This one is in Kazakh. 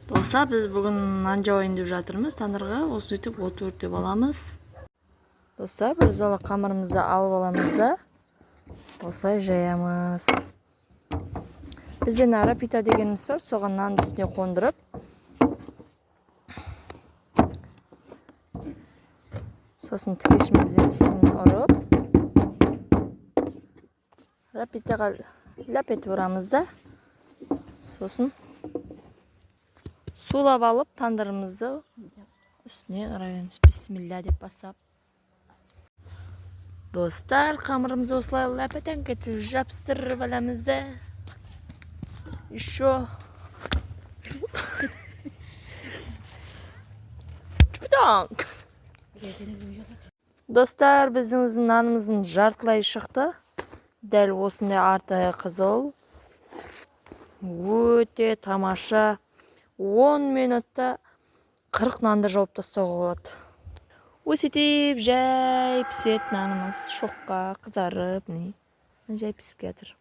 Dostlar, biz bugün naan joyini deb жатырмыз. Тандырға сөйтіп от өртеп аламыз. Dostlar, biz ala қамырымызды алып аламыз да осылай жаямыз. Бізде нара пита дегеніміз бар, соған нанды үстіне қондырып, сосын тікешімізбен үстін ұрып, рапитаға лап етіп ұрамыз да, сосын сулап алып тандырымызды üstüne arayalımız. Bismillah deyip basap. Dostlar, қамырымызды осылай ләпетен кетіп жапстырып аламыз да. Еще. Чудак. Достар, біздің нанымыздың жартылай шықты. Дәл осындай арты қызыл. Өте тамаша. 10 минутта 40 нанды жауып тастауға болады. Өсетіп жай пісет нанымыз шоққа қызарып, жай пісіп кетір.